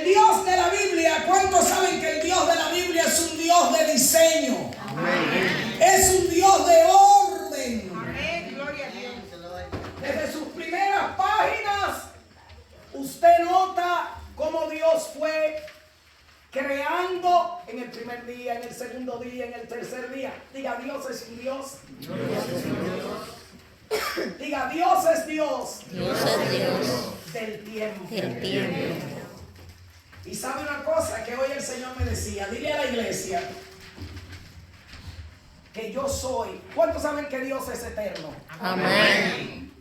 El Dios de la Biblia, ¿cuántos saben que el Dios de la Biblia es un Dios de diseño? Amén. Es un Dios de orden. Amén. Gloria a Dios. Desde sus primeras páginas, usted nota cómo Dios fue creando en el primer día, en el segundo día, en el tercer día. Diga, Dios es un Dios. Dios es Dios. Diga, Dios es Dios. Dios es Dios. Del tiempo. Del tiempo. Y sabe una cosa que hoy el Señor me decía, dile a la iglesia que yo soy. ¿Cuántos saben que Dios es eterno? Amén.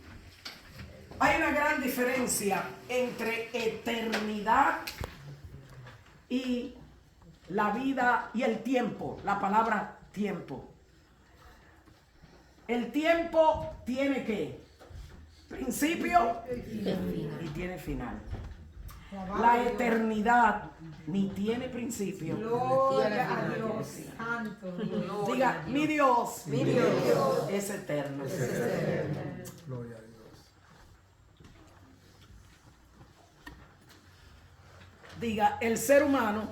Hay una gran diferencia entre eternidad y la vida y el tiempo. La palabra tiempo. El tiempo tiene ¿qué? Principio y tiene final. La eternidad ni tiene principio. Gloria a Dios. Santo. Diga, mi Dios es eterno. Gloria a Dios. Diga, el ser humano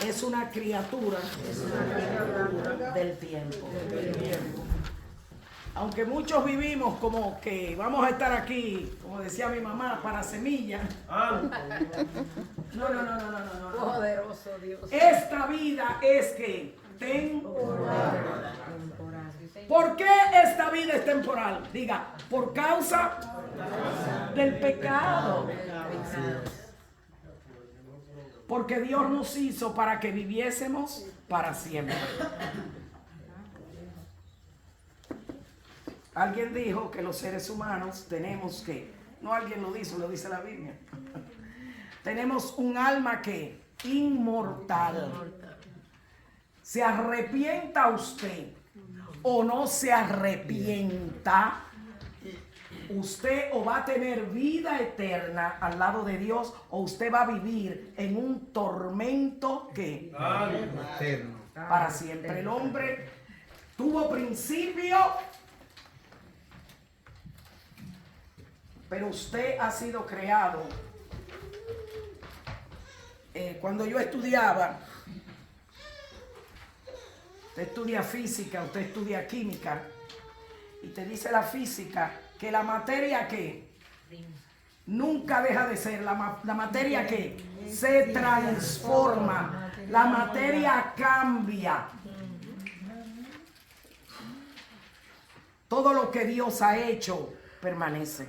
es una criatura del tiempo. Aunque muchos vivimos como que vamos a estar aquí, como decía mi mamá, para semilla. No. Poderoso Dios. Esta vida es que temporal. ¿Por qué esta vida es temporal? Diga, por causa del pecado. Porque Dios nos hizo para que viviésemos para siempre. Alguien dijo que los seres humanos tenemos que, no alguien lo dice la Biblia. Tenemos un alma que inmortal. ¿Se arrepienta usted o no se arrepienta? Usted o va a tener vida eterna al lado de Dios o usted va a vivir en un tormento que Eterno. para siempre. El hombre tuvo principio, pero usted ha sido creado. Cuando yo estudiaba, usted estudia física, usted estudia química, y te dice la física que la materia que nunca deja de ser, la materia que se transforma, la materia cambia. Todo lo que Dios ha hecho permanece.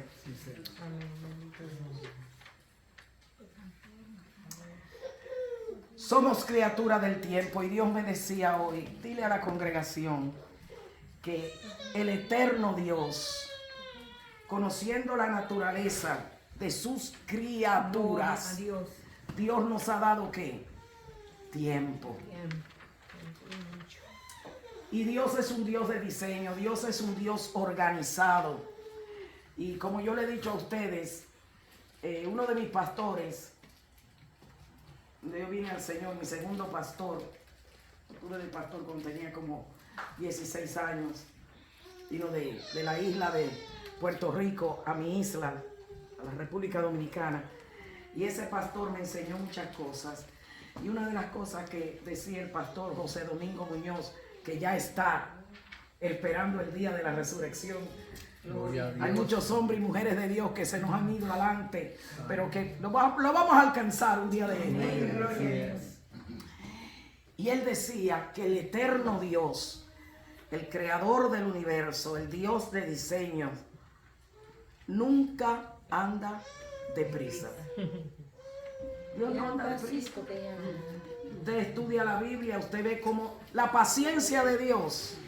Somos criaturas del tiempo y Dios me decía hoy, dile a la congregación que el eterno Dios, conociendo la naturaleza de sus criaturas, Dios nos ha dado ¿qué? Tiempo. Y Dios es un Dios de diseño, Dios es un Dios organizado. Y como yo le he dicho a ustedes, uno de mis pastores, yo vine al Señor, mi segundo pastor, tuve de pastor cuando tenía como 16 años, vino de la isla de Puerto Rico a mi isla, a la República Dominicana, y ese pastor me enseñó muchas cosas, y una de las cosas que decía el pastor José Domingo Muñoz, que ya está esperando el día de la resurrección. Hay muchos hombres y mujeres de Dios que se nos han ido adelante, pero que lo vamos a alcanzar un día de estos. Y él decía que el eterno Dios, el creador del universo, el Dios de diseño, nunca anda deprisa. Dios no anda deprisa. Usted estudia la Biblia, usted ve como la paciencia de Dios.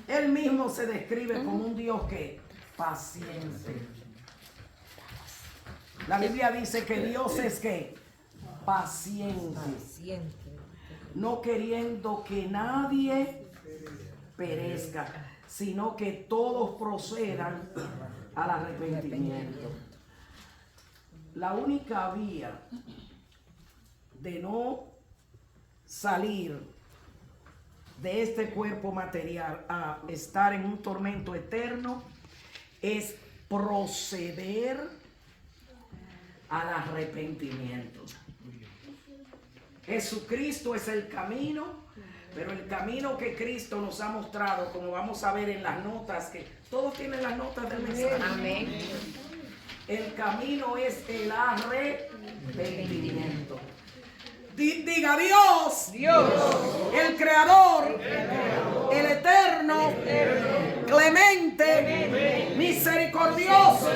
Él mismo se describe como un Dios que paciente. La Biblia dice que Dios es que paciente, no queriendo que nadie perezca, sino que todos procedan al arrepentimiento. La única vía de no salir de este cuerpo material a estar en un tormento eterno es proceder al arrepentimiento. Jesucristo es el camino, pero el camino que Cristo nos ha mostrado, como vamos a ver en las notas, que todos tienen las notas del mensaje. Amén. El camino es el arrepentimiento. Diga Dios, el Creador, el Eterno, clemente, misericordioso,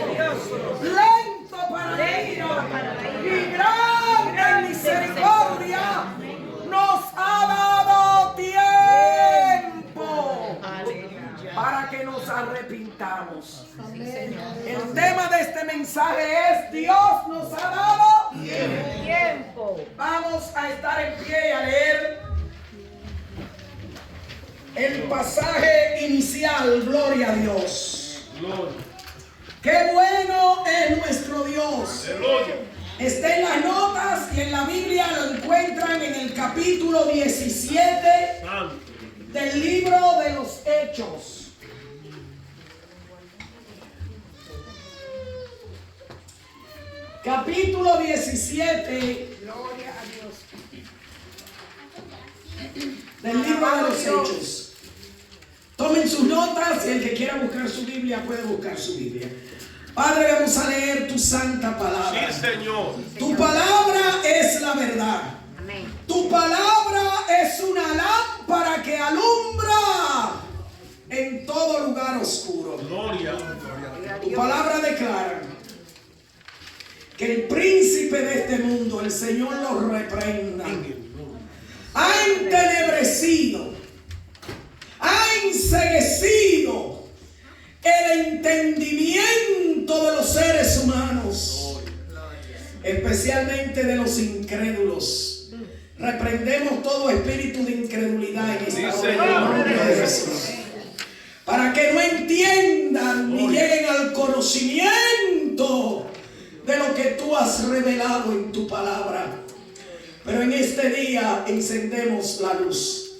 lento para la ira y grande en misericordia, nos ha dado tiempo para que nos arrepintamos. El tema de este mensaje es: Dios nos ha dado Tiempo. Vamos a estar en pie y a leer el pasaje inicial. Gloria a Dios. Qué bueno es nuestro Dios. Está en las notas y en la Biblia lo encuentran en el capítulo 17 del libro de los Hechos. Capítulo 17 del libro de los Hechos. Tomen sus notas y el que quiera buscar su Biblia puede buscar su Biblia. Padre, vamos a leer tu santa palabra. Sí, Señor. Tu palabra es la verdad. Amén. Tu palabra es una lámpara que alumbra en todo lugar oscuro. Gloria. Tu palabra declara que el príncipe de este mundo, el Señor lo reprenda, ha entenebrecido, ha enceguecido el entendimiento de los seres humanos, especialmente de los incrédulos. Reprendemos todo espíritu de incredulidad en esta hora, en el nombre de Jesús, para que no entiendan ni lleguen al conocimiento de lo que tú has revelado en tu palabra. Pero en este día encendemos la luz.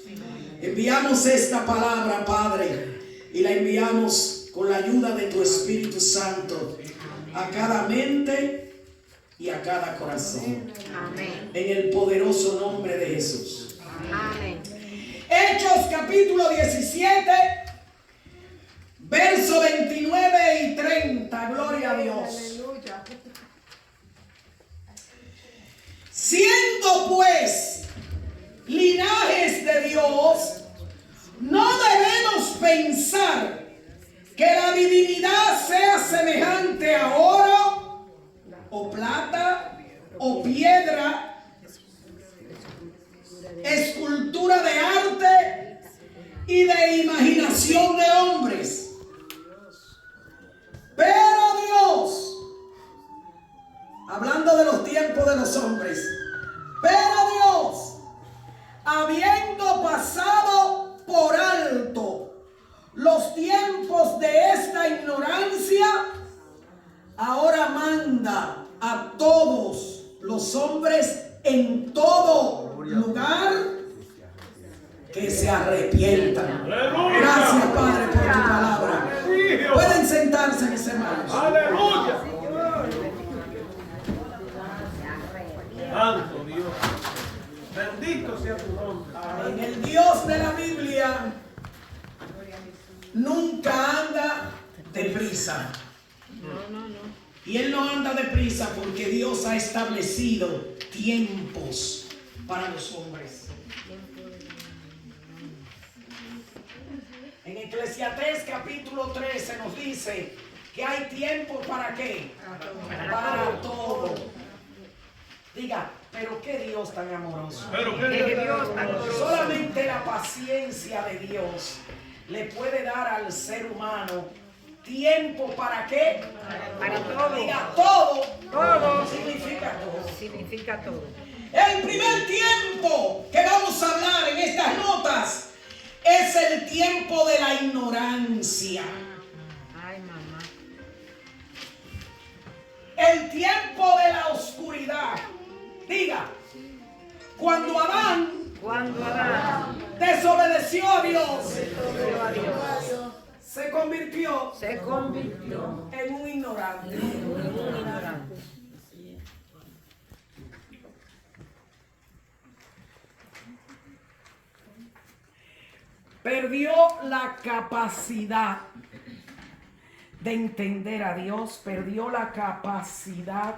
Enviamos esta palabra, Padre, y la enviamos con la ayuda de tu Espíritu Santo a cada mente y a cada corazón. Amén. En el poderoso nombre de Jesús. Amén. Hechos capítulo 17, verso 29 y 30. Gloria a Dios. Aleluya. Siendo pues linajes de Dios, no debemos pensar que la divinidad sea semejante a oro, o plata, o piedra, escultura de arte y de imaginación de hombres. Pero Dios, hablando de los tiempos de los hombres, pero Dios, habiendo pasado por alto los tiempos de esta ignorancia, ahora manda a todos los hombres en todo lugar que se arrepientan. Gracias, Padre, por tu palabra. Pueden sentarse, mis hermanos. Aleluya. Santo Dios. Bendito sea tu nombre. En el Dios de la Biblia nunca anda deprisa. Y Él no anda deprisa porque Dios ha establecido tiempos para los hombres. En Eclesiastés capítulo 13 nos dice que hay tiempo para qué? Para todo. Diga, pero qué Dios tan amoroso. Pero qué Dios tan Solamente la paciencia de Dios le puede dar al ser humano tiempo para qué? Para todo. Diga, todo. Todo. Significa todo. Significa todo. El primer tiempo que vamos a hablar en estas notas es el tiempo de la ignorancia. Ay, mamá. El tiempo de la oscuridad. Diga, cuando Adán Cuando Adán desobedeció a Dios, dio a Dios, se convirtió se convirtió en un ignorante. en un ignorante. perdió la capacidad de entender a Dios, perdió la capacidad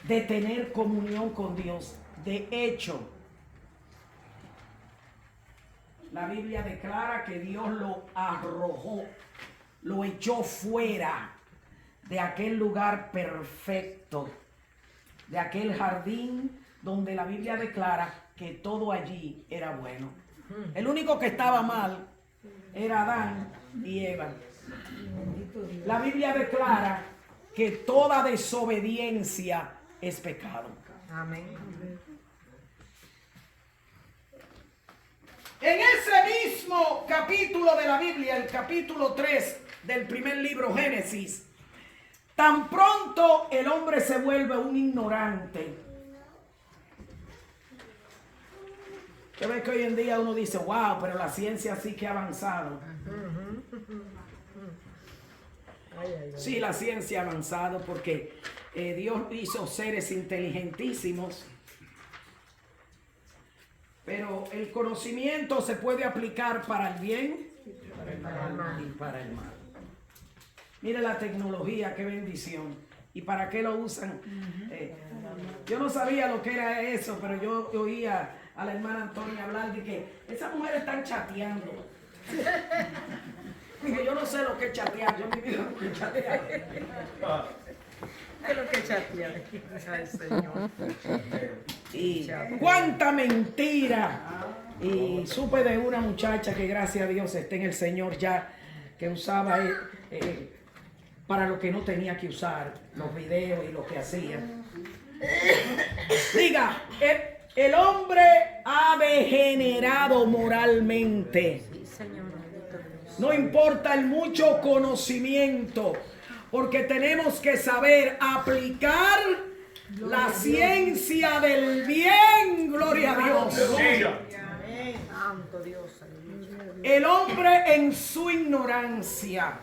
de tener comunión con Dios. De hecho, la Biblia declara que Dios lo arrojó, lo echó fuera de aquel lugar perfecto, de aquel jardín donde la Biblia declara que todo allí era bueno. El único que estaba mal era Adán y Eva. La Biblia declara que toda desobediencia es pecado. Amén. En ese mismo capítulo de la Biblia, el capítulo 3 del primer libro Génesis, tan pronto el hombre se vuelve un ignorante. Yo veo que hoy en día uno dice, wow, pero la ciencia sí que ha avanzado. Sí, la ciencia ha avanzado porque Dios hizo seres inteligentísimos. Pero el conocimiento se puede aplicar para el bien y para el mal. Mire la tecnología, qué bendición. ¿Y para qué lo usan? Yo no sabía lo que era eso, pero yo oía a la hermana Antonia hablar de que esas mujeres están chateando. Digo, yo no sé lo que es chatear, yo en mi vida no he chateado. ¿Qué es lo que chatea? Ay, Señor. Y cuánta mentira. Y supe de una muchacha que gracias a Dios está en el Señor ya, que usaba para lo que no tenía que usar, los videos y lo que hacía. Diga, el hombre ha degenerado moralmente. No importa el mucho conocimiento, porque tenemos que saber aplicar la ciencia del bien. Gloria a Dios. Santo Dios. El hombre en su ignorancia.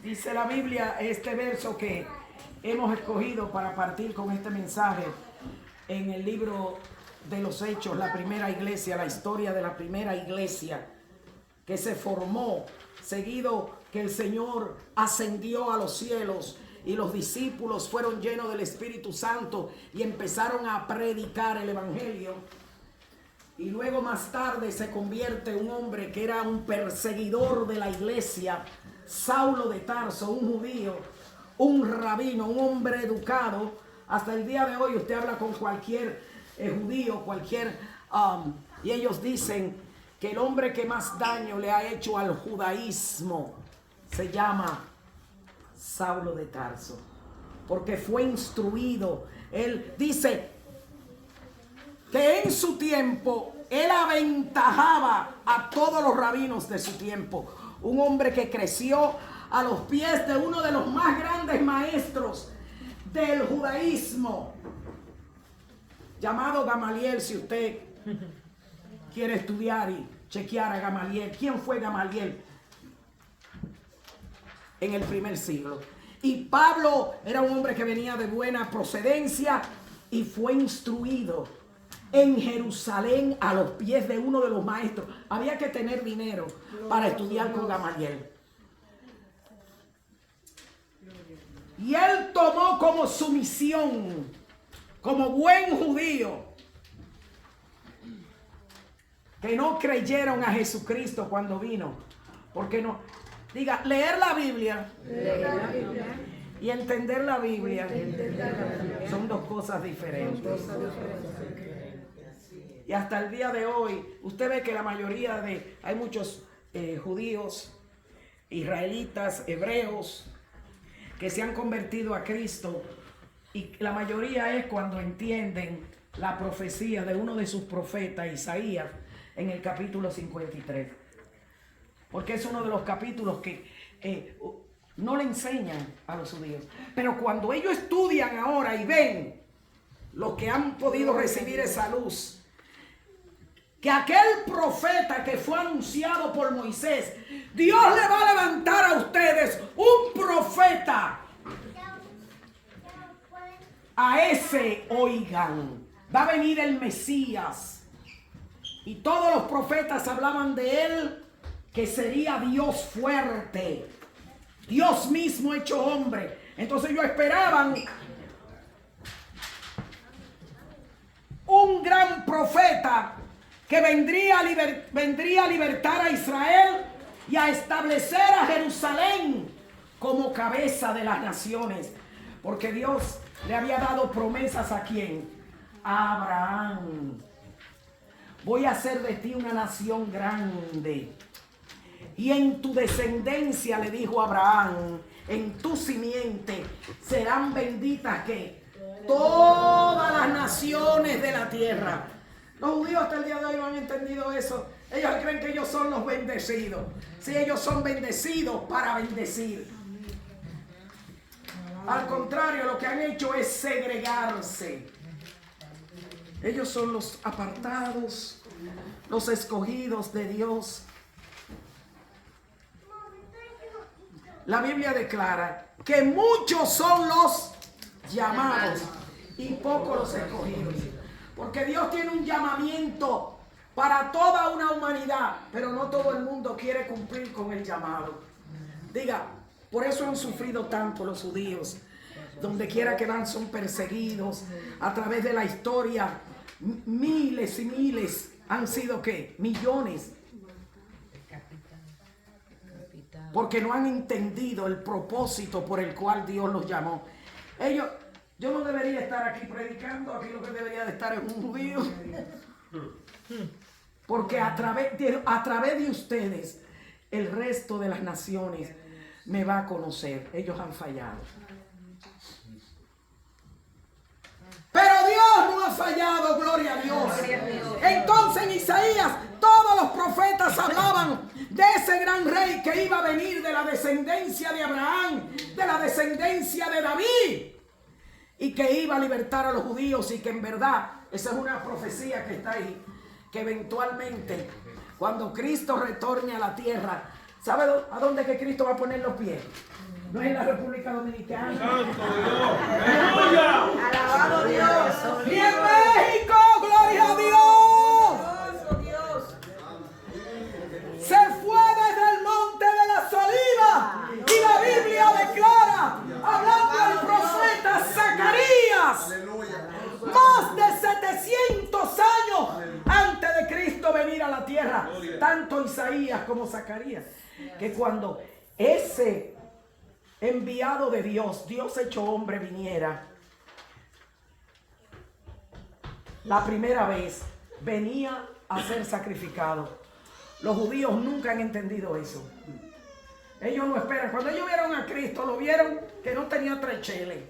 Dice la Biblia, este verso que hemos escogido para partir con este mensaje en el libro de los Hechos, la primera iglesia, la historia de la primera iglesia que se formó, seguido que el Señor ascendió a los cielos y los discípulos fueron llenos del Espíritu Santo y empezaron a predicar el Evangelio. Y luego más tarde se convierte un hombre que era un perseguidor de la iglesia, Saulo de Tarso, un judío, un rabino, un hombre educado. Hasta el día de hoy usted habla con cualquier judío, y ellos dicen que el hombre que más daño le ha hecho al judaísmo se llama Saulo de Tarso, porque fue instruido. Él dice que en su tiempo él aventajaba a todos los rabinos de su tiempo. Un hombre que creció a los pies de uno de los más grandes maestros del judaísmo, llamado Gamaliel. Si usted quiere estudiar y chequear a Gamaliel, ¿quién fue Gamaliel en el primer siglo? Y Pablo era un hombre que venía de buena procedencia y fue instruido en Jerusalén a los pies de uno de los maestros. Había que tener dinero para estudiar con Gamaliel. Y él tomó como su misión, como buen judío, que no creyeron a Jesucristo cuando vino. Porque no, diga, leer la Biblia y entender la Biblia son dos cosas diferentes. Y hasta el día de hoy, usted ve que la mayoría hay muchos judíos, israelitas, hebreos, que se han convertido a Cristo, y la mayoría es cuando entienden la profecía de uno de sus profetas, Isaías, en el capítulo 53. Porque es uno de los capítulos que no le enseñan a los judíos. Pero cuando ellos estudian ahora y ven los que han podido recibir esa luz, que aquel profeta que fue anunciado por Moisés, Dios le va a levantar a ustedes un profeta. A ese oigan. va a venir el Mesías. Y todos los profetas hablaban de él, que sería Dios fuerte, Dios mismo hecho hombre. Entonces ellos esperaban un gran profeta que vendría a libertar a Israel y a establecer a Jerusalén como cabeza de las naciones. Porque Dios le había dado promesas ¿a quién? A Abraham. Voy a hacer de ti una nación grande. Y en tu descendencia, le dijo Abraham, en tu simiente serán benditas ¿qué? Todas las naciones de la tierra. Los judíos hasta el día de hoy no han entendido eso. Ellos creen que ellos son los bendecidos. Sí, ellos son bendecidos para bendecir. Al contrario, lo que han hecho es segregarse. Ellos son los apartados, los escogidos de Dios. La Biblia declara que muchos son los llamados y pocos los escogidos. Porque Dios tiene un llamamiento para toda una humanidad, pero no todo el mundo quiere cumplir con el llamado. Diga, por eso han sufrido tanto los judíos. Donde quiera que van son perseguidos. A través de la historia, miles y miles han sido ¿qué? Millones. Porque no han entendido el propósito por el cual Dios los llamó. Yo no debería estar aquí predicando, aquí lo que debería de estar es un judío. Porque a través de ustedes, el resto de las naciones me va a conocer. Ellos han fallado. Pero Dios no ha fallado, gloria a Dios. Entonces en Isaías todos los profetas hablaban de ese gran rey que iba a venir de la descendencia de Abraham, de la descendencia de David, y que iba a libertar a los judíos, y que en verdad esa es una profecía que está ahí, que eventualmente cuando Cristo retorne a la tierra, ¿sabe a dónde que Cristo va a poner los pies? No es en la República Dominicana. ¡Santo Dios! ¡Aleluya! Alabado Dios. ¡Y en México! ¡Gloria a Dios! Se fue desde el monte de las olivas. Y la Biblia declara, hablando del profeta Zacarías, más de 700 años antes de Cristo venir a la tierra, tanto Isaías como Zacarías, que cuando ese enviado de Dios, Dios hecho hombre, viniera, la primera vez venía a ser sacrificado. Los judíos nunca han entendido eso. Ellos no esperan. Cuando ellos vieron a Cristo, lo vieron que no tenía trecheles,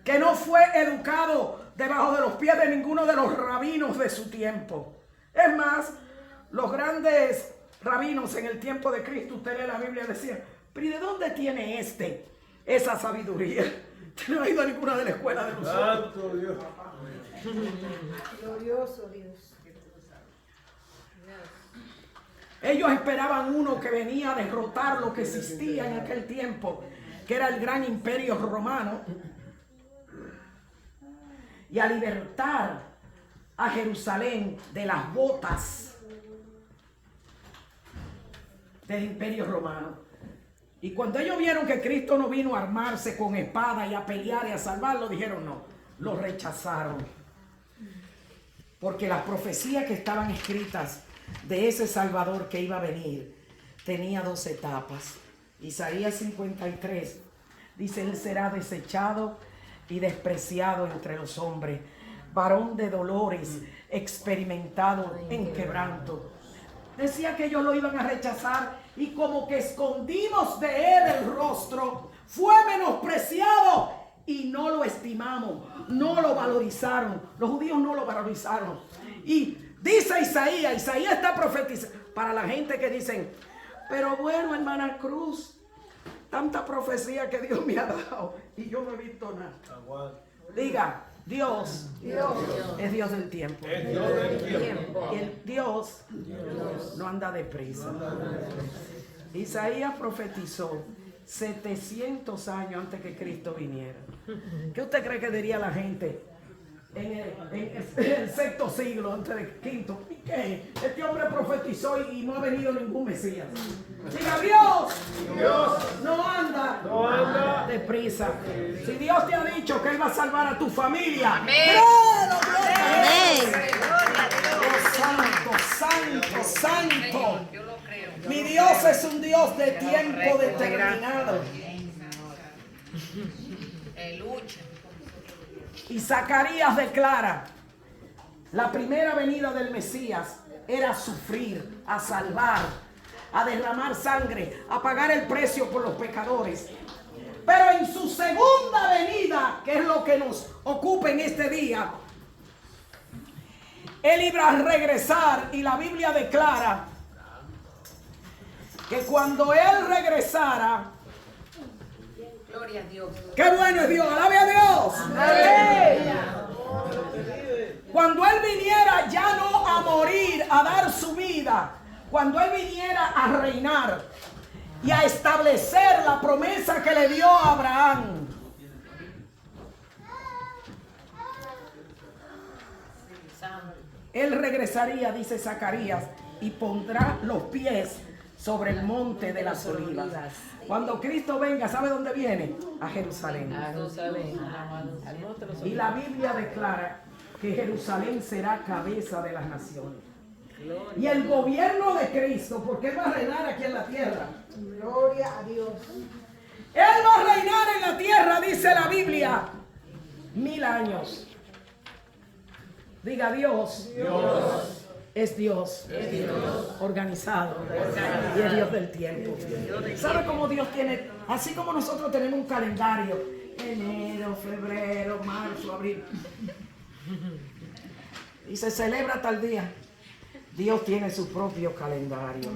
que no fue educado debajo de los pies de ninguno de los rabinos de su tiempo. Es más, los grandes rabinos en el tiempo de Cristo, usted lee la Biblia, decían, pero ¿y de dónde tiene esa sabiduría? No ha ido a ninguna de la escuela de nosotros. ¡Santo Dios! Glorioso Dios. Ellos esperaban uno que venía a derrotar lo que existía en aquel tiempo, que era el gran imperio romano, y a libertar a Jerusalén de las botas del imperio romano. Y cuando ellos vieron que Cristo no vino a armarse con espada y a pelear y a salvarlo, dijeron no, lo rechazaron. Porque las profecías que estaban escritas de ese Salvador que iba a venir tenía 2 etapas. Isaías 53 dice, él será desechado y despreciado entre los hombres, varón de dolores, experimentado en quebranto. Decía que ellos lo iban a rechazar, y como que escondimos de él el rostro, fue menospreciado y no lo estimamos, no lo valorizaron. Los judíos no lo valorizaron. Y dice Isaías está profetizando para la gente que dicen, pero bueno, hermana Cruz, tanta profecía que Dios me ha dado y yo no he visto nada. Diga, Dios es Dios del tiempo. Es Dios del tiempo. Y el Dios no anda deprisa. Isaías profetizó 700 años antes que Cristo viniera. ¿Qué usted cree que diría la gente en el sexto siglo antes de quinto. ¿Y qué? Este hombre profetizó y no ha venido ningún Mesías. Diga, Dios no anda deprisa. Si Dios te ha dicho que Él va a salvar a tu familia, créelo, santo, santo. Mi Dios es un Dios de tiempo determinado. Y Zacarías declara, la primera venida del Mesías era a sufrir, a salvar, a derramar sangre, a pagar el precio por los pecadores. Pero en su segunda venida, que es lo que nos ocupa en este día, Él iba a regresar, y la Biblia declara que cuando Él regresara, Gloria a Dios. ¡qué bueno es Dios! ¡Alabe a Dios! ¡Amén! Cuando Él viniera ya no a morir, a dar su vida, cuando Él viniera a reinar y a establecer la promesa que le dio a Abraham. Él regresaría, dice Zacarías, y pondrá los pies sobre el monte de las olivas. Cuando Cristo venga, ¿sabe dónde viene? A Jerusalén. Y la Biblia declara que Jerusalén será cabeza de las naciones. Y el gobierno de Cristo, porque Él va a reinar aquí en la tierra. Gloria a Dios. Él va a reinar en la tierra, dice la Biblia, 1000 años. Diga, Dios. Es Dios, organizado, y es Dios del tiempo. ¿Sabe cómo Dios tiene? Así como nosotros tenemos un calendario, enero, febrero, marzo, abril, y se celebra tal día. Dios tiene su propio calendario.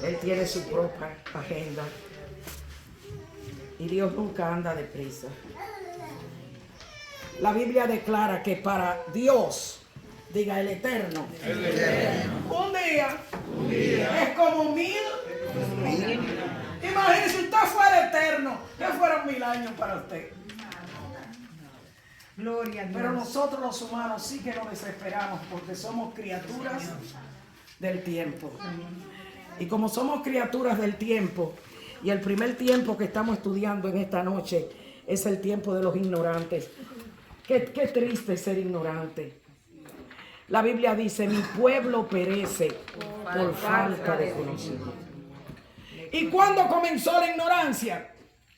Él tiene su propia agenda. Y Dios nunca anda deprisa. La Biblia declara que para Dios, diga el eterno, un día es como 1000. Imagínese, usted fuera eterno, que fueron 1000 años para usted. Gloria a Dios. Pero nosotros los humanos sí que nos desesperamos porque somos criaturas del tiempo. Y como somos criaturas del tiempo, y el primer tiempo que estamos estudiando en esta noche es el tiempo de los ignorantes. Qué triste ser ignorante. La Biblia dice, mi pueblo perece por falta de conocimiento. ¿Y cuándo comenzó la ignorancia?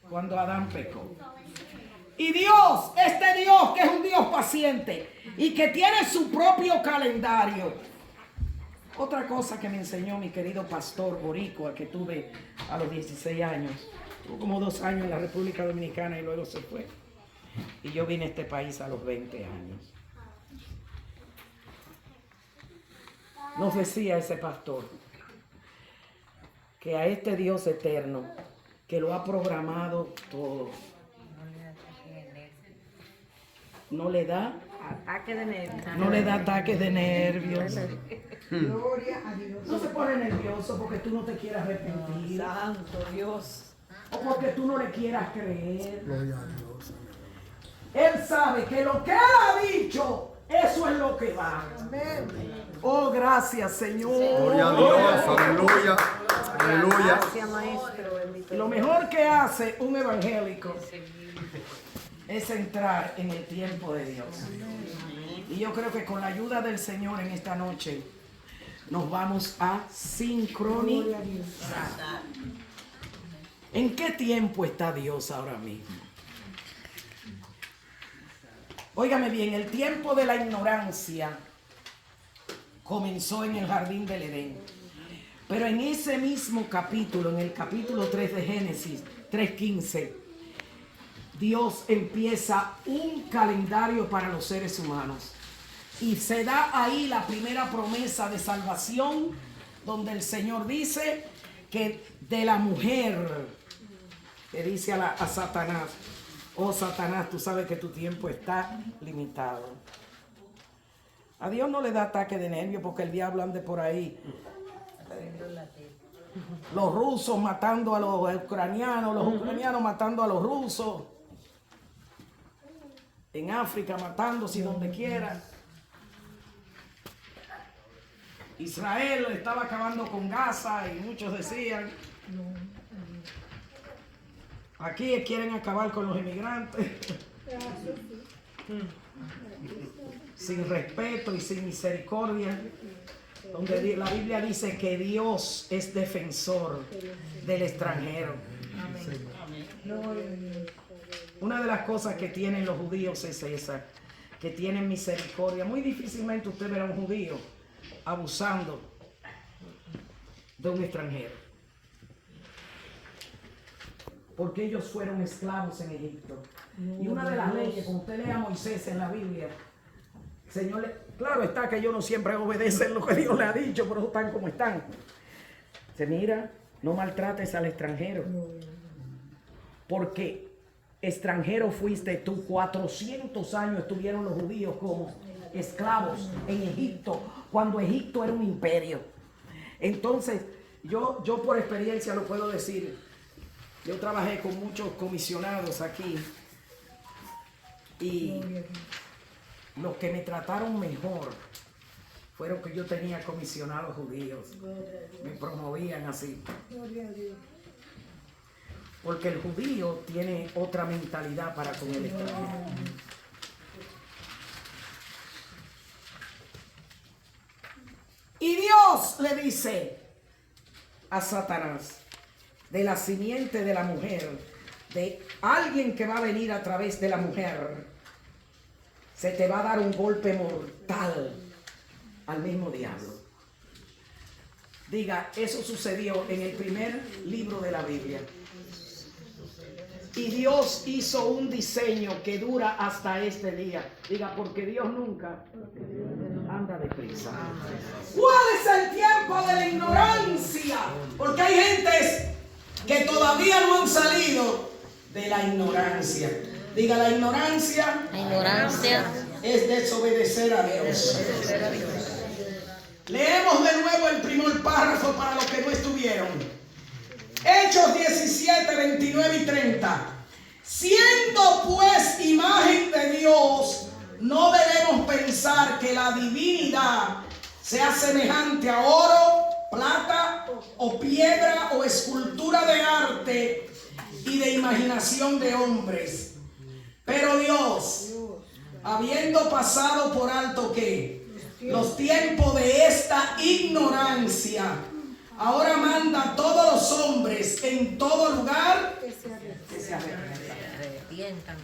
Cuando Adán pecó. Y Dios, este Dios que es un Dios paciente y que tiene su propio calendario. Otra cosa que me enseñó mi querido pastor boricua que tuve a los 16 años. Tuvo como 2 años en la República Dominicana y luego se fue. Y yo vine a este país a los 20 años. Nos decía ese pastor que a este Dios eterno que lo ha programado todo, no le da Ataque de nervios. no le da ataques de nervios. Gloria a Dios. No se pone nervioso porque tú no te quieras arrepentir Santo Dios. o porque tú no le quieras creer. Gloria a Dios. Él sabe que lo que Él ha dicho, eso es lo que va. Oh, gracias, Señor. Gloria a Dios. Aleluya. Aleluya. Gracias, maestro. Bendito. Lo mejor que hace un evangélico es entrar en el tiempo de Dios. Y yo creo que con la ayuda del Señor en esta noche nos vamos a sincronizar. ¿En qué tiempo está Dios ahora mismo? Óigame bien, el tiempo de la ignorancia comenzó en el jardín del Edén. Pero en ese mismo capítulo, en el capítulo 3 de Génesis 3:15, Dios empieza un calendario para los seres humanos. Y se da ahí la primera promesa de salvación, donde el Señor dice que de la mujer, que dice a Satanás, oh Satanás, tú sabes que tu tiempo está limitado. A Dios no le da ataque de nervios porque el diablo ande por ahí. Los rusos matando a los ucranianos, los ucranianos matando a los rusos. en África, matándose donde quiera. Israel estaba acabando con Gaza y muchos decían, aquí quieren acabar con los inmigrantes. Sin respeto y sin misericordia. Donde la Biblia dice que Dios es defensor del extranjero. Una de las cosas que tienen los judíos es esa, que tienen misericordia. Muy difícilmente usted verá a un judío abusando de un extranjero, porque ellos fueron esclavos en Egipto. Y una de las leyes, cuando usted lea a Moisés en la Biblia, Señor, claro está que ellos no siempre obedecen lo que Dios le ha dicho, pero están como están. Se mira, no maltrates al extranjero, porque extranjero fuiste tú. 400 años estuvieron los judíos como esclavos en Egipto, cuando Egipto era un imperio. Entonces, yo por experiencia lo puedo decir. Yo trabajé con muchos comisionados aquí y los que me trataron mejor fueron que yo tenía comisionados judíos. Me promovían así. Porque el judío tiene otra mentalidad para con el extranjero. Y Dios le dice a Satanás, de la simiente de la mujer, de alguien que va a venir a través de la mujer, se te va a dar un golpe mortal al mismo diablo. Diga, eso sucedió en el primer libro de la Biblia. Y Dios hizo un diseño que dura hasta este día. Diga, porque Dios nunca anda deprisa. ¿Cuál es el tiempo de la ignorancia? Porque hay gentes que todavía no han salido de la ignorancia. Diga, la ignorancia es desobedecer a Dios. Leemos de nuevo el primer párrafo para los que no estuvieron. Hechos 17, 29 y 30. Siendo pues imagen de Dios, no debemos pensar que la divinidad sea semejante a oro, plata o piedra o escultura de arte y de imaginación de hombres. Pero Dios, habiendo pasado por alto que los tiempos de esta ignorancia, ahora manda a todos los hombres en todo lugar que se arrepientan.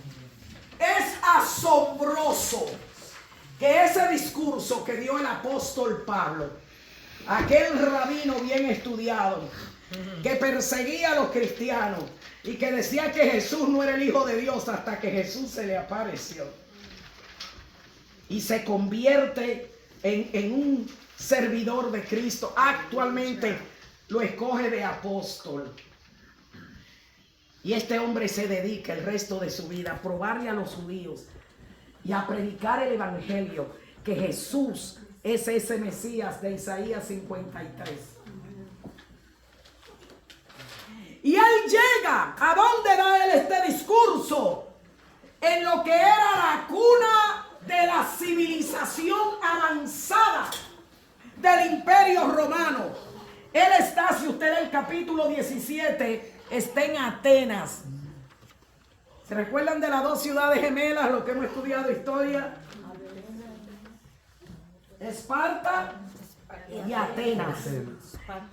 Es asombroso que ese discurso que dio el apóstol Pablo, aquel rabino bien estudiado, que perseguía a los cristianos y que decía que Jesús no era el Hijo de Dios hasta que Jesús se le apareció y se convierte en un servidor de Cristo. Actualmente lo escoge de apóstol. Y este hombre se dedica el resto de su vida a probarle a los judíos y a predicar el evangelio, que Jesús es ese Mesías de Isaías 53. Y él llega, ¿a dónde da él este discurso? En lo que era la cuna de la civilización avanzada del Imperio Romano. Él está, si usted lee el capítulo 17, está en Atenas. ¿Se recuerdan de las dos ciudades gemelas, los que hemos estudiado historia? Esparta y Atenas.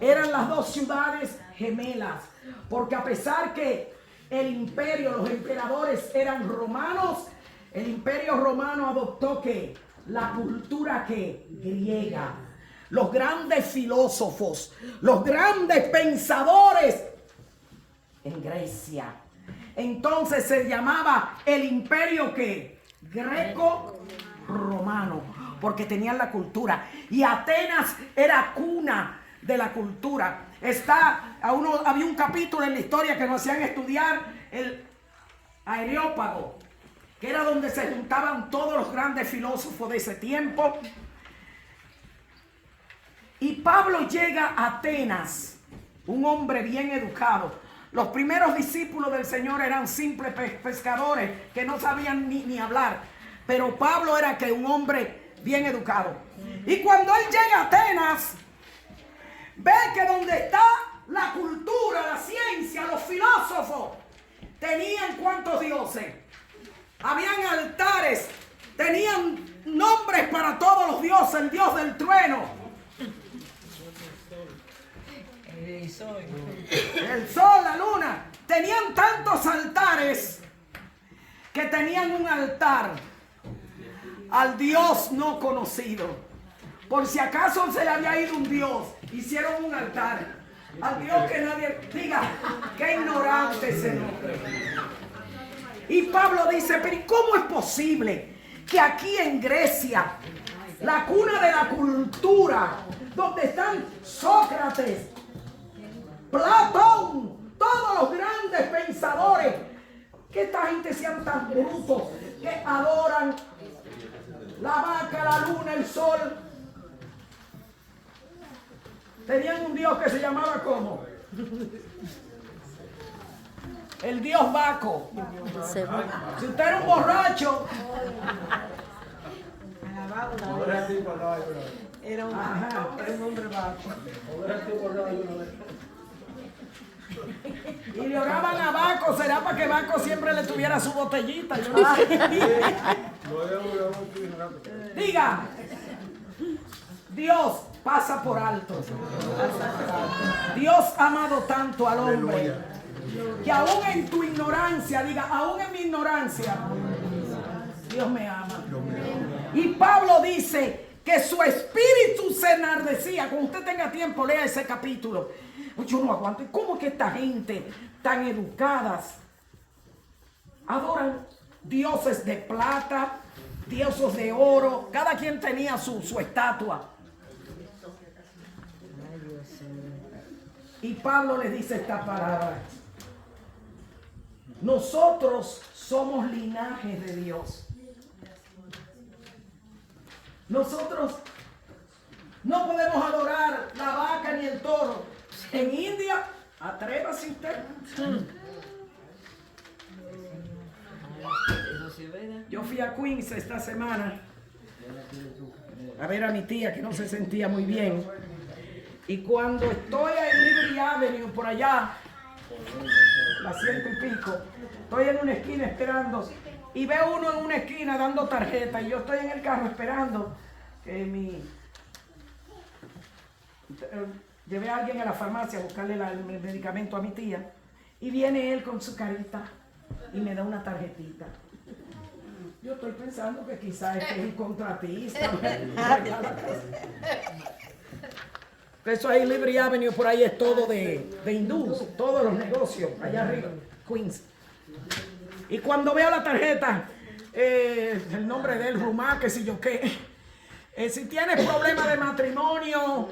Eran las dos ciudades gemelas, porque a pesar que el imperio, los emperadores eran romanos, el imperio romano adoptó ¿qué? La cultura ¿qué? Griega. Los grandes filósofos, los grandes pensadores en Grecia. Entonces se llamaba el imperio ¿qué? Greco-romano, porque tenían la cultura. Y Atenas era cuna de la cultura. Había un capítulo en la historia que nos hacían estudiar, el Areópago, que era donde se juntaban todos los grandes filósofos de ese tiempo. Y Pablo llega a Atenas, un hombre bien educado, Los primeros discípulos del Señor eran simples pescadores que no sabían ni hablar. Pero Pablo era que un hombre bien educado. Y cuando él llega a Atenas, ve que donde está la cultura, la ciencia, los filósofos, tenían ¿cuántos dioses? Habían altares, tenían nombres para todos los dioses, el dios del trueno, el sol, la luna. Tenían tantos altares que tenían un altar al Dios no conocido. Por si acaso se le había ido un Dios, hicieron un altar al Dios que nadie diga, qué ignorante ese nombre. Y Pablo dice, pero ¿cómo es posible que aquí en Grecia, la cuna de la cultura, donde están Sócrates, Platón, todos los grandes pensadores, que esta gente sean tan brutos que adoran la vaca, la luna, el sol? Tenían un dios que se llamaba ¿cómo? El dios Baco. Si usted era un borracho, Era un hombre bajo. y le oraban a Baco, será para que Baco siempre le tuviera su botellita. Yo no sé. Diga, Dios pasa por alto. Dios ha amado tanto al hombre que aún en tu ignorancia, diga, aún en mi ignorancia, Dios me ama. Y Pablo dice que su espíritu se enardecía. Cuando usted tenga tiempo, lea ese capítulo. Yo no aguanto. ¿Cómo que esta gente tan educadas adoran dioses de plata, dioses de oro? Cada quien tenía su estatua. Y Pablo les dice esta palabra: nosotros somos linaje de Dios. Nosotros no podemos adorar la vaca ni el toro. En India, atrévase usted. Yo fui a Queens esta semana a ver a mi tía que no se sentía muy bien. Y cuando estoy en Liberty Avenue, por allá, las 100 y pico, estoy en una esquina esperando y veo uno en una esquina dando tarjeta y yo estoy en el carro esperando que llevé a alguien a la farmacia a buscarle el medicamento a mi tía y viene él con su carita y me da una tarjetita. Yo estoy pensando que quizás es un contratista. Eso ahí, Liberty Avenue, por ahí es todo de hindús, todos los negocios, allá arriba, Queens. Y cuando veo la tarjeta, el nombre de él, Rumá, que si yo qué, si tienes problemas de matrimonio,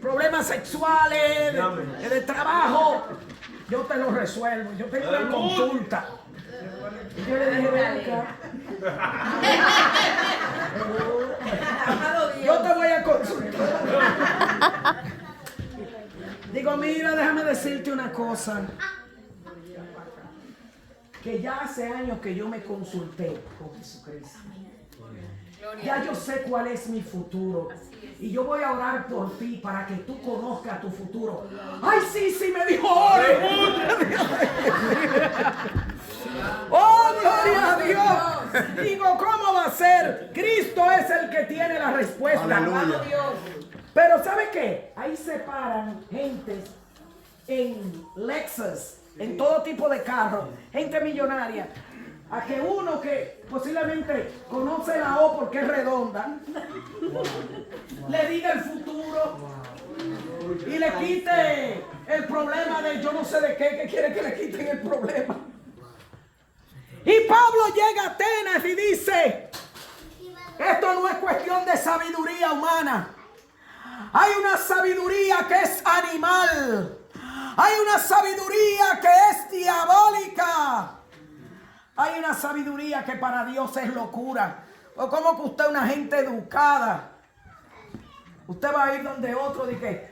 problemas sexuales, de trabajo, yo te lo resuelvo, yo tengo una consulta. Y yo le dije, ven acá. Yo te voy a consultar. Digo, mira, déjame decirte una cosa. Que ya hace años que yo me consulté con Jesucristo. Ya yo sé cuál es mi futuro. Y yo voy a orar por ti para que tú conozcas tu futuro. Ay, sí, me dijo, ore. Oh, gloria a Dios. Digo, ¿cómo va a ser? Cristo es el que tiene la respuesta. Aleluya. Pero ¿sabe qué? Ahí se paran gentes en Lexus, en todo tipo de carros, gente millonaria, a que uno que posiblemente conoce la O porque es redonda, le diga el futuro y le quite el problema de yo no sé de qué, que quiere que le quiten el problema. Y Pablo llega a Atenas y dice, esto no es cuestión de sabiduría humana. Hay una sabiduría que es animal. Hay una sabiduría que es diabólica. Hay una sabiduría que para Dios es locura. O como que usted es una gente educada. Usted va a ir donde otro y que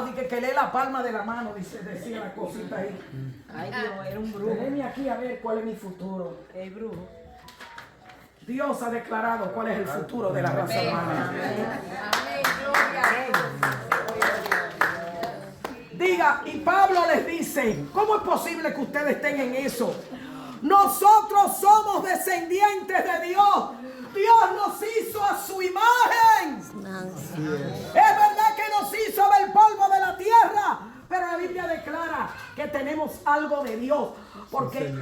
Dije que lee la palma de la mano, decía la cosita ahí. Ay, Dios, era un brujo. Déjeme aquí a ver cuál es mi futuro. El brujo. Dios ha declarado cuál es el futuro de la raza humana. Diga, y Pablo les dice, ¿cómo es posible que ustedes estén en eso? Nosotros somos descendientes de Dios. Dios nos hizo a su imagen. Es verdad que nos hizo del polvo de la tierra, pero la Biblia declara que tenemos algo de Dios, porque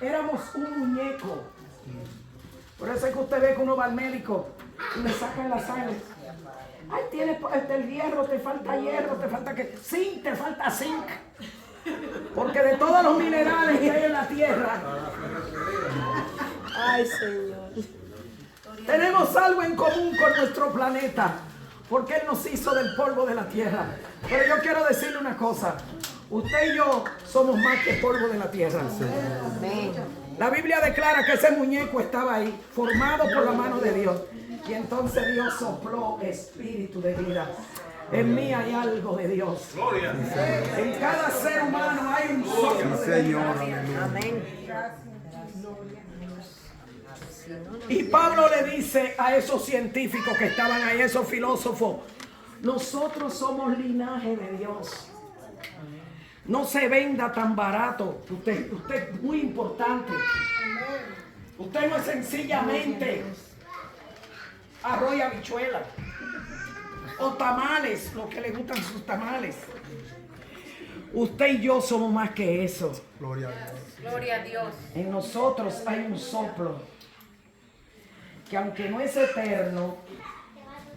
éramos un muñeco. Por eso es que usted ve que uno va al médico y le sacan la sangre. Ay, tienes el hierro, te falta hierro, te falta zinc, te falta zinc. Porque de todos los minerales que hay en la tierra, Ay, Señor. tenemos algo en común con nuestro planeta, porque Él nos hizo del polvo de la tierra. Pero yo quiero decirle una cosa, usted y yo somos más que polvo de la tierra. Amén. La Biblia declara que ese muñeco estaba ahí, formado por la mano de Dios. Y entonces Dios sopló espíritu de vida. En mí hay algo de Dios. En cada ser humano hay un soplo de vida. Amén. Y Pablo le dice a esos científicos que estaban ahí, esos filósofos, nosotros somos linaje de Dios. No se venda tan barato. Usted es muy importante. Usted no es sencillamente arroz y habichuela o tamales, lo que le gustan sus tamales. Usted y yo somos más que eso. Gloria a Dios. Gloria a Dios. En nosotros hay un soplo que, aunque no es eterno,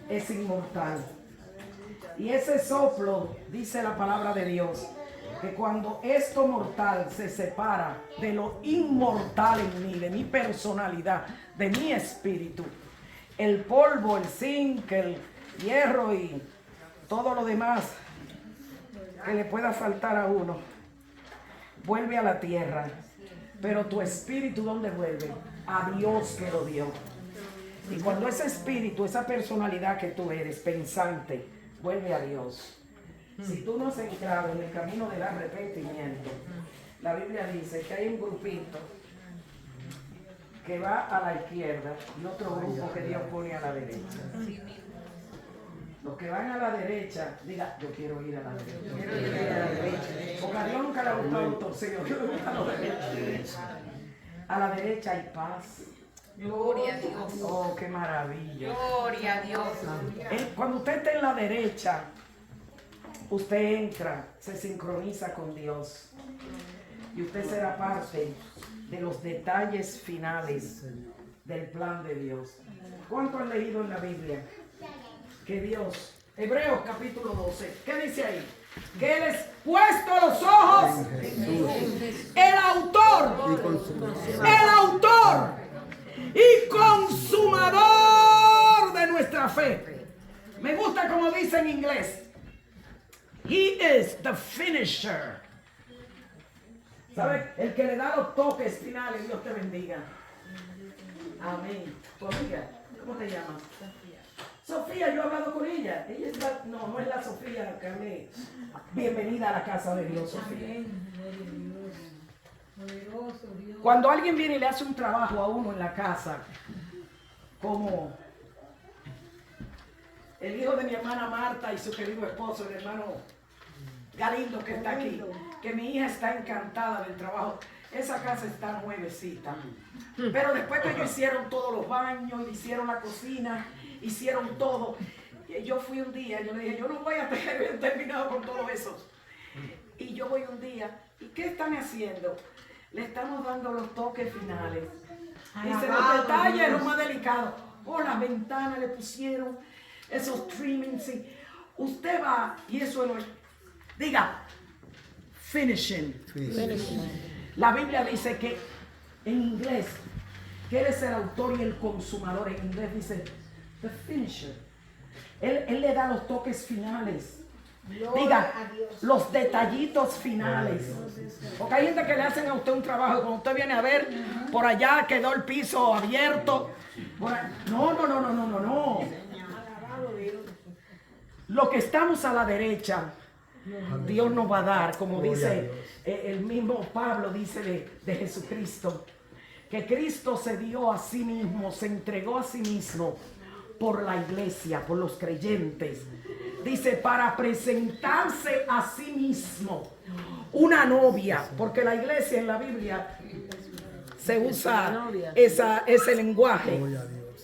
es inmortal. Y ese soplo, dice la palabra de Dios, que cuando esto mortal se separa de lo inmortal en mí, de mi personalidad, de mi espíritu, el polvo, el zinc, el hierro y todo lo demás que le pueda faltar a uno, vuelve a la tierra. Pero tu espíritu, ¿dónde vuelve? A Dios que lo dio. Y cuando ese espíritu, esa personalidad que tú eres, pensante, vuelve a Dios. Si tú no has entrado en el camino del arrepentimiento, la Biblia dice que hay un grupito que va a la izquierda y otro grupo que Dios pone a la derecha. Los que van a la derecha, diga, yo quiero ir a la derecha. Porque a Dios nunca le ha gustado lo torcido, yo le gusta lo derecho. A la derecha hay paz. Gloria a Dios. Oh, qué maravilla. Gloria a Dios. Cuando usted está en la derecha, usted entra, se sincroniza con Dios. Y usted será parte de los detalles finales del plan de Dios. ¿Cuánto han leído en la Biblia? Que Dios, Hebreos capítulo 12, ¿qué dice ahí? Que Él es puesto a los ojos, el autor y consumador de nuestra fe. Me gusta como dice en inglés. He is the finisher. ¿Sabe? El que le da los toques finales. Dios te bendiga. Amén. Sofía, ¿cómo te llamas? Sofía, yo he hablado con ella. Ella es no es la Sofía Carmen. Bienvenida a la casa de Dios, Sofía. Cuando alguien viene y le hace un trabajo a uno en la casa, como el hijo de mi hermana Marta y su querido esposo, el hermano Galindo que está aquí, que mi hija está encantada del trabajo. Esa casa está nuevecita. Pero después que ellos hicieron todos los baños, hicieron la cocina, hicieron todo. Y yo fui un día, yo le dije, yo no voy a tener bien terminado con todo eso. Y yo voy un día, ¿y qué están haciendo? Le estamos dando los toques finales. Dice, los detalles, lo más delicado. Oh, las ventanas le pusieron esos trimmings. Usted va, y eso no es. Diga, finishing. La Biblia dice que en inglés, que Él es el autor y el consumador. En inglés dice, the finisher. Él le da los toques finales. Diga, los detallitos finales. Porque hay gente que le hacen a usted un trabajo. Cuando usted viene a ver, por allá quedó el piso abierto. No. lo que estamos a la derecha, Dios nos va a dar, como dice el mismo Pablo, dice de Jesucristo, que Cristo se dio a sí mismo, se entregó a sí mismo por la iglesia, por los creyentes. Dice, para presentarse a sí mismo una novia, porque la iglesia en la Biblia se usa ese lenguaje,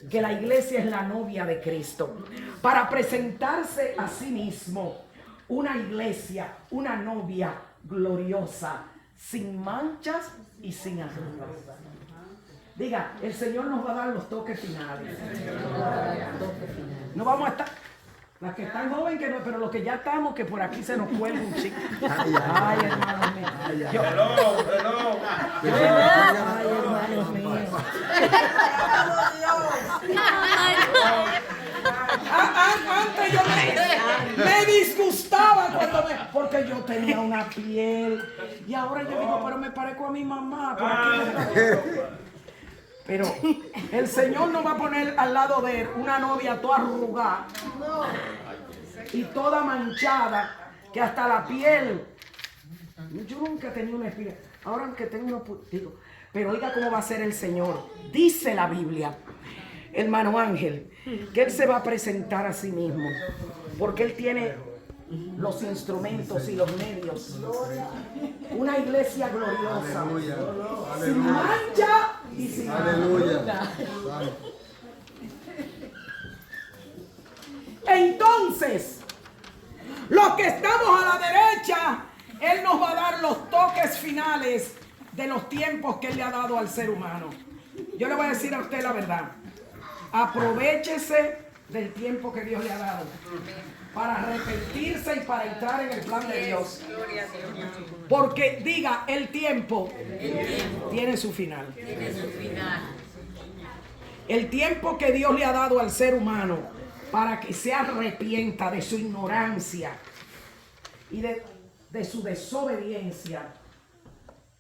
que la iglesia es la novia de Cristo. Para presentarse a sí mismo una iglesia, una novia gloriosa, sin manchas y sin arrugas. Diga, el Señor nos va a dar los toques finales. No vamos a estar, las que están jóvenes que no, pero los que ya estamos, que por aquí se nos cuelga un chico. Ay, hermanos míos. Ay, hermanos míos. Antes yo me disgustaba porque yo tenía una piel. Y ahora yo digo, pero me parezco a mi mamá. Por aquí. Pero el Señor nos va a poner al lado de él una novia toda arrugada y toda manchada, que hasta la piel. Yo nunca tenía una espina. Ahora que tengo unos puntitos. Pero oiga cómo va a ser el Señor. Dice la Biblia, hermano Ángel, que Él se va a presentar a sí mismo, porque Él tiene los instrumentos y los medios. Una iglesia gloriosa, sin mancha y sin arruga. Entonces, los que estamos a la derecha, Él nos va a dar los toques finales de los tiempos que Él le ha dado al ser humano. Yo le voy a decir a usted la verdad. Aprovechese del tiempo que Dios le ha dado para arrepentirse y para entrar en el plan de Dios. Porque diga, el tiempo tiene su final. El tiempo que Dios le ha dado al ser humano para que se arrepienta de su ignorancia y de su desobediencia.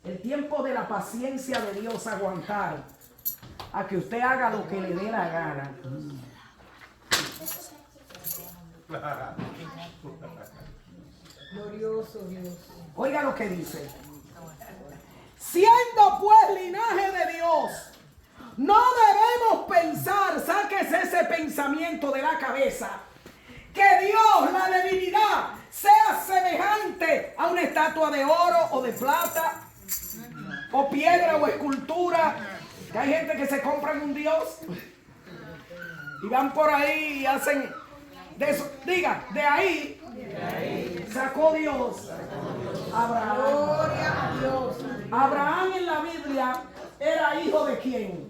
El tiempo de la paciencia de Dios, aguantar a que usted haga lo que le dé la gana. Glorioso Dios. Oiga lo que dice. Siendo pues linaje de Dios, no debemos pensar, sáquese ese pensamiento de la cabeza, que Dios, la divinidad, sea semejante a una estatua de oro o de plata, o piedra o escultura. Que hay gente que se compran un Dios y van por ahí y hacen de eso. Diga, de ahí sacó Dios a Abraham. Gloria a Dios. Abraham en la Biblia era hijo de quién?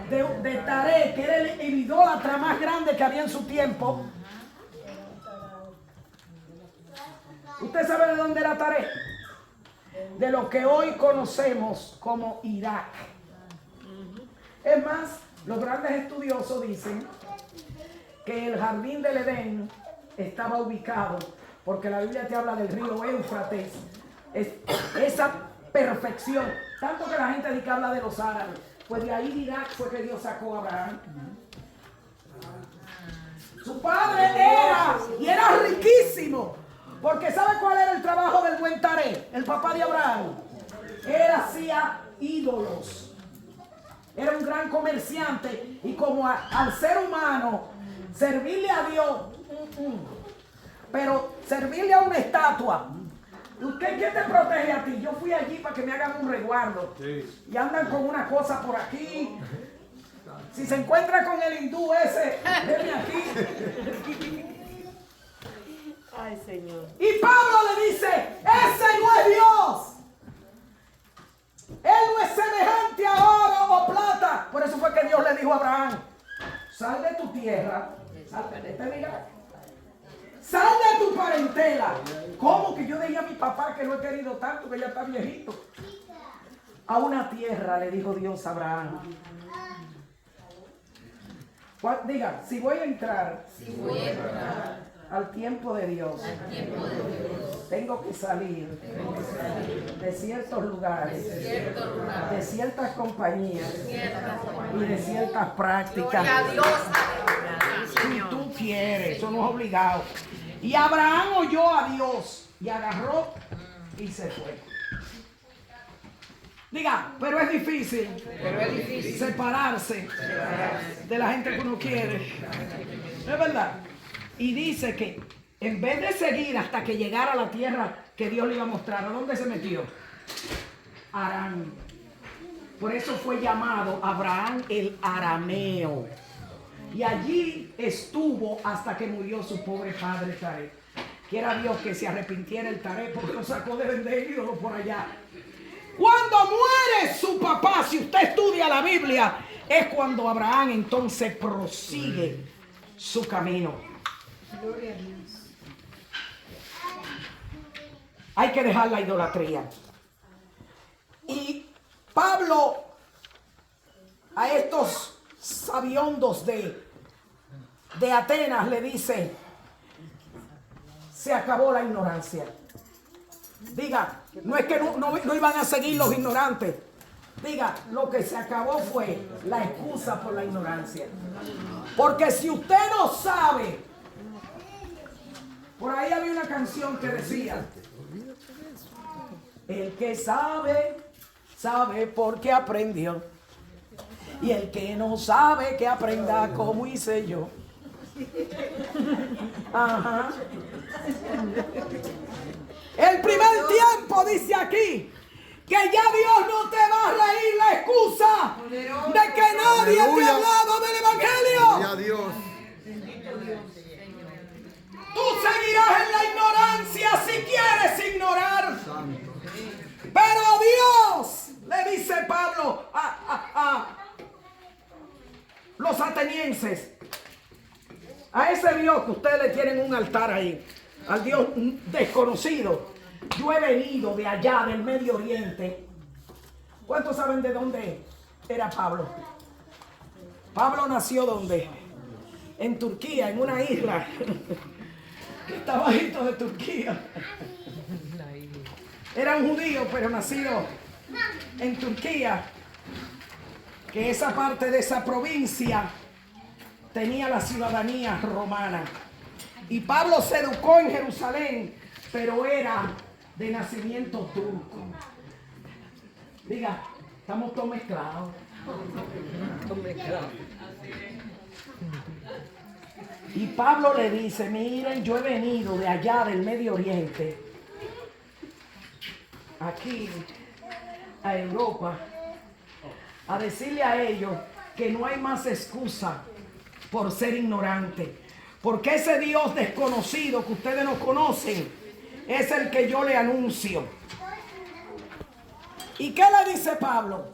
De Taré, que era el idólatra más grande que había en su tiempo. ¿Usted sabe de dónde era Taré? De lo que hoy conocemos como Irak. Es más, los grandes estudiosos dicen que el jardín del Edén estaba ubicado, porque la Biblia te habla del río Éufrates, esa perfección, tanto que la gente dice que habla de los árabes, pues de ahí de Irak fue que Dios sacó a Abraham. Su padre era riquísimo, porque ¿sabe cuál era el trabajo del buen Taré, el papá de Abraham? Él hacía ídolos. Era un gran comerciante y como al ser humano servirle a Dios, pero servirle a una estatua. ¿Quién te protege a ti? Yo fui allí para que me hagan un resguardo. Y andan con una cosa por aquí. Si se encuentra con el hindú ese, venme aquí. Ay, Señor. Y Pablo le dice, ese no es Dios. Él no es semejante a oro o plata. Por eso fue que Dios le dijo a Abraham, sal de tu tierra, sal de tu parentela. ¿Cómo que yo dije a mi papá que lo he querido tanto, que ya está viejito? A una tierra le dijo Dios a Abraham. Diga, si voy a entrar al tiempo de Dios, tengo que salir de ciertos lugares, de ciertas compañías y de ciertas prácticas. Si tú quieres, eso no es obligado. Y Abraham oyó a Dios y agarró y se fue. Diga, pero es difícil, separarse de la gente que uno quiere. ¿No es verdad? Y dice que en vez de seguir hasta que llegara a la tierra que Dios le iba a mostrar, ¿a dónde se metió? Harán. Por eso fue llamado Abraham el arameo. Y allí estuvo hasta que murió su pobre padre Taré. Quiera Dios que se arrepintiera el Taré porque lo sacó de vender ídolos por allá. Cuando muere su papá, si usted estudia la Biblia, es cuando Abraham entonces prosigue su camino. Gloria a Dios. Hay que dejar la idolatría. Y Pablo a estos sabiondos de Atenas le dice: se acabó la ignorancia. Diga, no es que no iban a seguir los ignorantes. Diga, lo que se acabó fue la excusa por la ignorancia. Porque si usted no sabe, por ahí había una canción que decía: el que sabe, sabe porque aprendió. Y el que no sabe, que aprenda como hice yo. Ajá. El primer tiempo dice aquí que ya Dios no te va a reír la excusa de que nadie te ha Aleluya. hablado del Gloria Evangelio. a Dios. Tú seguirás en la ignorancia si quieres ignorar. Santo. Pero Dios, le dice Pablo a los atenienses, a ese Dios que ustedes le tienen un altar ahí, al Dios desconocido, yo he venido de allá del Medio Oriente. ¿Cuántos saben de dónde era Pablo? Pablo nació ¿dónde? En Turquía, en una isla que está bajito de Turquía. Era un judío, pero nacido en Turquía, que esa parte de esa provincia tenía la ciudadanía romana. Y Pablo se educó en Jerusalén, pero era de nacimiento turco. Diga, estamos todos mezclados. Y Pablo le dice: miren, yo he venido de allá del Medio Oriente, aquí a Europa, a decirle a ellos que no hay más excusa por ser ignorante, porque ese Dios desconocido que ustedes no conocen es el que yo le anuncio. ¿Y qué le dice Pablo?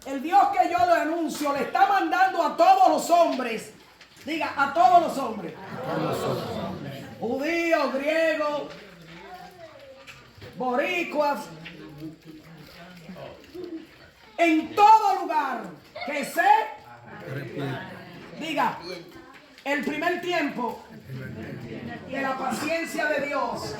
El Dios que yo le anuncio le está mandando a todos los hombres. Diga, a todos los hombres. Judíos, griegos, boricuas, en todo lugar que se diga, el primer tiempo de la paciencia de Dios